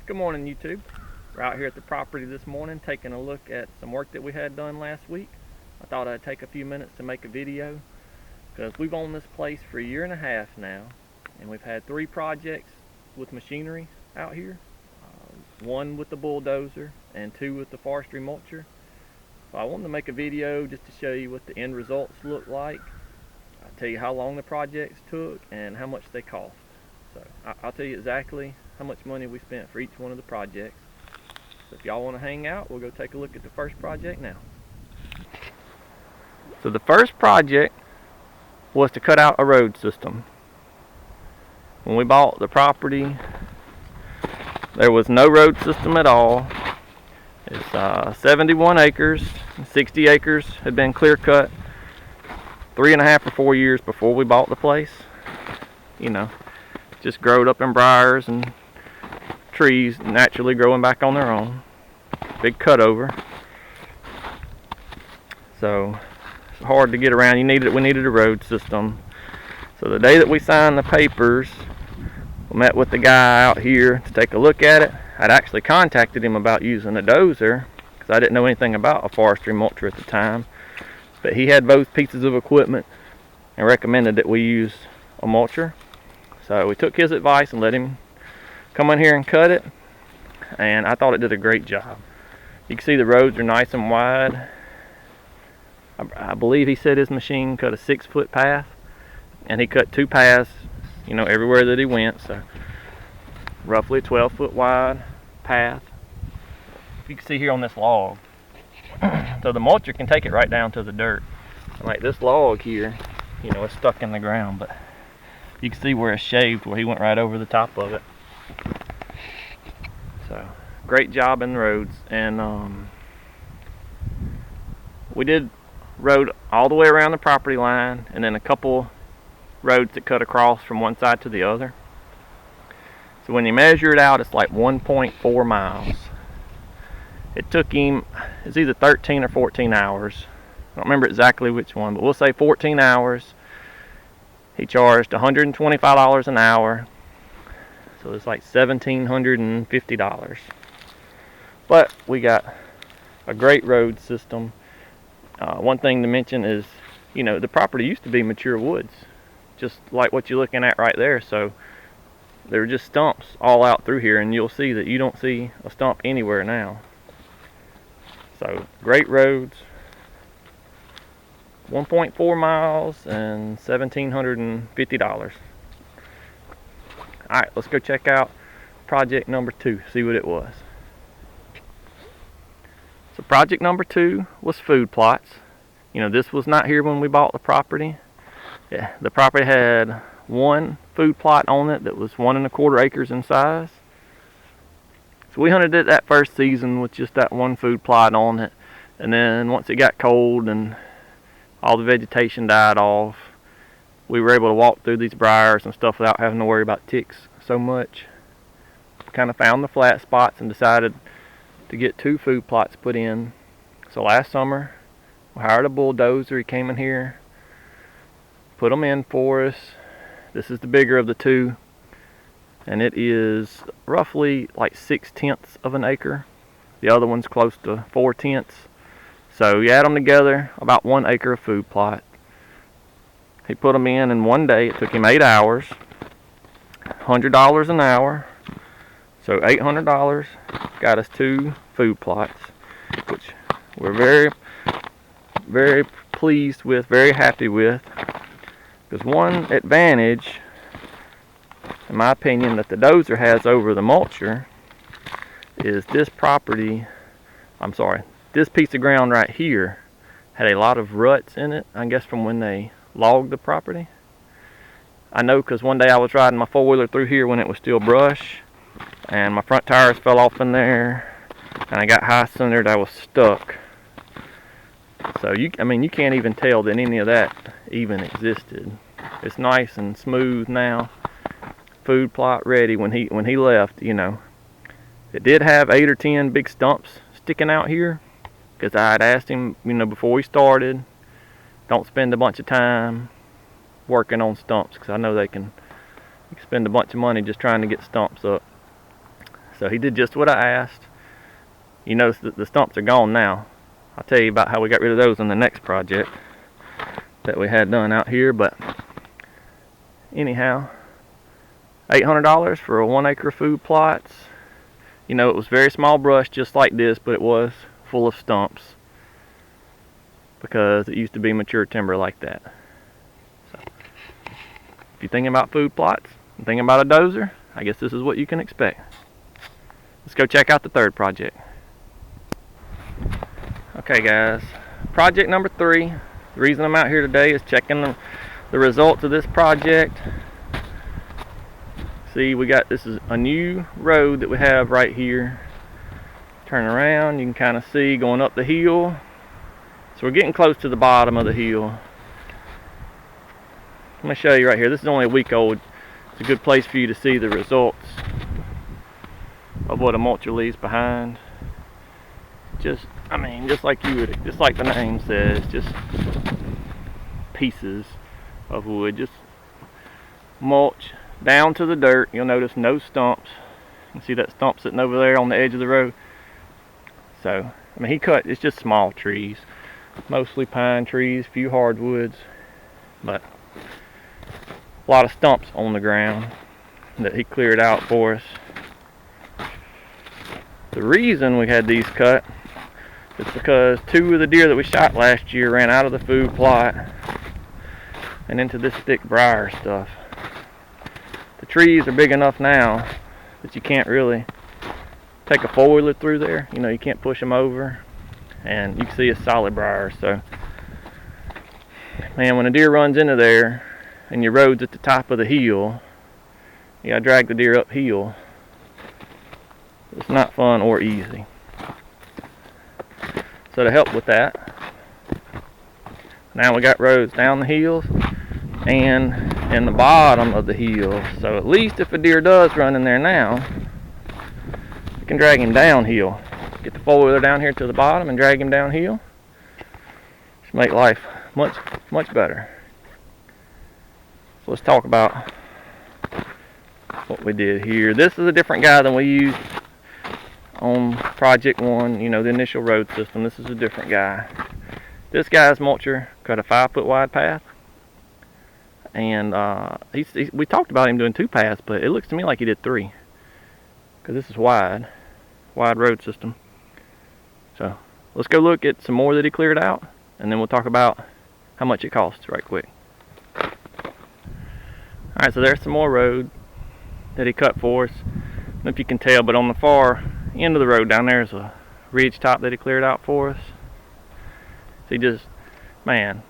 Good morning, YouTube. We're out here at the property this morning taking a look at some work that we had done last week. I thought I'd take a few minutes to make a video because we've owned this place for a year and a half now, and we've had 3 projects with machinery out here. One with the bulldozer and 2 with the forestry mulcher. So I wanted to make a video just to show you what the end results look like. I'll tell you how long the projects took and how much they cost. So I'll tell you exactly how much money we spent for each one of the projects. So if y'all want to hang out, we'll go take a look at the first project now. So the first project was to cut out a road system. When we bought the property, there was no road system at all. It's 71 acres, 60 acres had been clear cut 3.5 or 4 years before we bought the place. You know, just growed up in briars and trees naturally growing back on their own. Big cutover. So it's hard to get around. We needed a road system. So the day that we signed the papers, we met with the guy out here to take a look at it. I'd actually contacted him about using a dozer because I didn't know anything about a forestry mulcher at the time. But he had both pieces of equipment and recommended that we use a mulcher. So we took his advice and let him come in here and cut it, and I thought it did a great job. You can see the roads are nice and wide. I believe he said his machine cut a 6-foot path, and he cut 2 paths, you know, everywhere that he went. So roughly a 12-foot wide path. You can see here on this log. So the mulcher can take it right down to the dirt. Like this log here, you know, it's stuck in the ground, but you can see where it's shaved, where he went right over the top of it. So great job in the roads. And we did road all the way around the property line, and then a couple roads that cut across from one side to the other. So when you measure it out, it's like 1.4 miles. It took him, it's either 13 or 14 hours. I don't remember exactly which one, but we'll say 14 hours. He charged $125 an hour. So it's like $1,750. But we got a great road system. One thing to mention is, you know, the property used to be mature woods, just like what you're looking at right there. So there were just stumps all out through here, and you'll see that you don't see a stump anywhere now. So great roads, 1.4 miles and $1,750. Alright, let's go check out project number 2, see what it was. So project number 2 was food plots. You know, this was not here when we bought the property. Yeah, the property had 1 food plot on it that was 1.25 acres in size. So we hunted it that first season with just that 1 food plot on it, and then once it got cold and all the vegetation died off, we were able to walk through these briars and stuff without having to worry about ticks so much. Kind of found the flat spots and decided to get 2 food plots put in. So last summer we hired a bulldozer. He came in here, put them in for us. This is the bigger of the 2, and it is roughly like 6/10 of an acre. The other one's close to 4/10. So you add them together, about 1 acre of food plot. He put them in 1 day. It took him 8 hours, $100 an hour. So $800 got us 2 food plots, which we're very, very pleased with, very happy with. Because one advantage, in my opinion, that the dozer has over the mulcher is this piece of ground right here had a lot of ruts in it, I guess from when they logged the property. I know because one day I was riding my 4-wheeler through here when it was still brush, and my front tires fell off in there, and I got high centered. I was stuck. So you can't even tell that any of that even existed. It's nice and smooth now. Food plot ready. When he left, you know, it did have 8 or 10 big stumps sticking out here, because I had asked him, you know, before we started, don't spend a bunch of time working on stumps, because I know they can spend a bunch of money just trying to get stumps up. So he did just what I asked. You notice that the stumps are gone now. I'll tell you about how we got rid of those in the next project that we had done out here. But anyhow, $800 for a 1 acre food plots. You know, it was very small brush just like this, but it was full of stumps because it used to be mature timber like that. So if you're thinking about food plots and thinking about a dozer, I guess this is what you can expect. Let's go check out the third project. Okay guys, project number 3. The reason I'm out here today is checking the results of this project. See, this is a new road that we have right here. Turn around, you can kind of see going up the hill. So we're getting close to the bottom of the hill. I'm going to show you right here. This is only a week old. It's a good place for you to see the results of what a mulcher leaves behind. Just like the name says, just pieces of wood, just mulch down to the dirt. You'll notice no stumps. You can see that stump sitting over there on the edge of the road. So, it's just small trees, mostly pine trees, few hardwoods, but a lot of stumps on the ground that he cleared out for us. The reason we had these cut is because 2 of the deer that we shot last year ran out of the food plot and into this thick briar stuff. The trees are big enough now that you can't really take a four-wheeler through there. You know, you can't push them over, and you can see it's solid briar. So, man, when a deer runs into there and your road's at the top of the hill, you gotta drag the deer uphill. It's not fun or easy. So to help with that, now we got roads down the hills and in the bottom of the hill. So at least if a deer does run in there now, you can drag him downhill. Get the four-wheeler down here to the bottom and drag him downhill. Just make life much better. So let's talk about what we did here. This is a different guy than we used on project 1, you know, the initial road system. This is a different guy. This guy's mulcher cut a 5-foot wide path, and we talked about him doing 2 paths, but it looks to me like he did 3, because this is wide road system. So let's go look at some more that he cleared out, and then we'll talk about how much it costs right quick. Alright, so there's some more road that he cut for us. I don't know if you can tell, but on the far end of the road down there is a ridge top that he cleared out for us. So he just, man,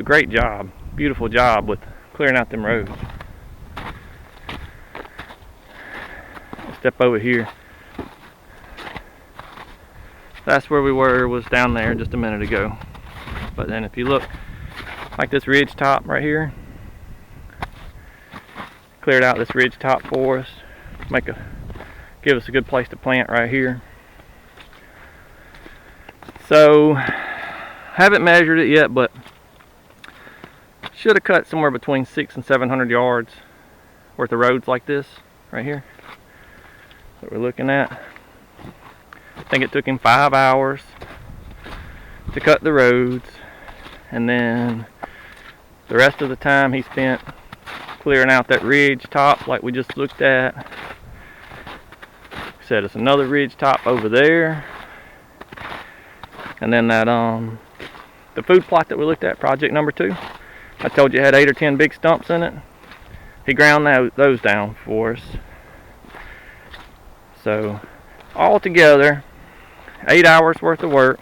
great job, beautiful job with clearing out them roads. Step over here. That's where we was down there just a minute ago. But then if you look, like this ridge top right here, cleared out this ridge top for us, give us a good place to plant right here. So haven't measured it yet, but should have cut somewhere between 600 and 700 yards worth of roads like this right here that we're looking at. I think it took him 5 hours to cut the roads, and then the rest of the time he spent clearing out that ridge top like we just looked at. Said it's another ridge top over there, and then that the food plot that we looked at, project number 2, I told you it had 8 or 10 big stumps in it. He ground those down for us. So all together, 8 hours worth of work,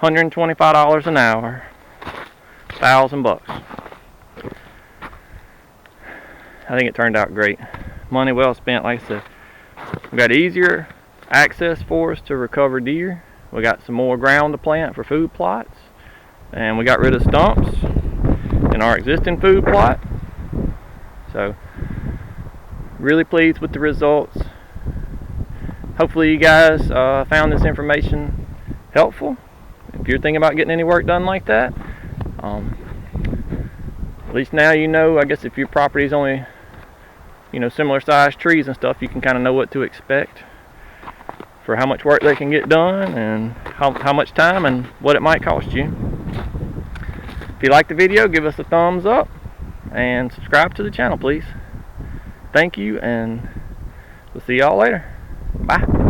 $125 an hour, $1,000. I think it turned out great. Money well spent. Like I said, we got easier access for us to recover deer. We got some more ground to plant for food plots, and we got rid of stumps in our existing food plot. So really pleased with the results. Hopefully you guys found this information helpful. If you're thinking about getting any work done like that, at least now you know, I guess if your property is only you know, similar sized trees and stuff, you can kind of know what to expect for how much work they can get done and how much time and what it might cost you. If you like the video, give us a thumbs up and subscribe to the channel, please. Thank you, and we'll see y'all later. Bye.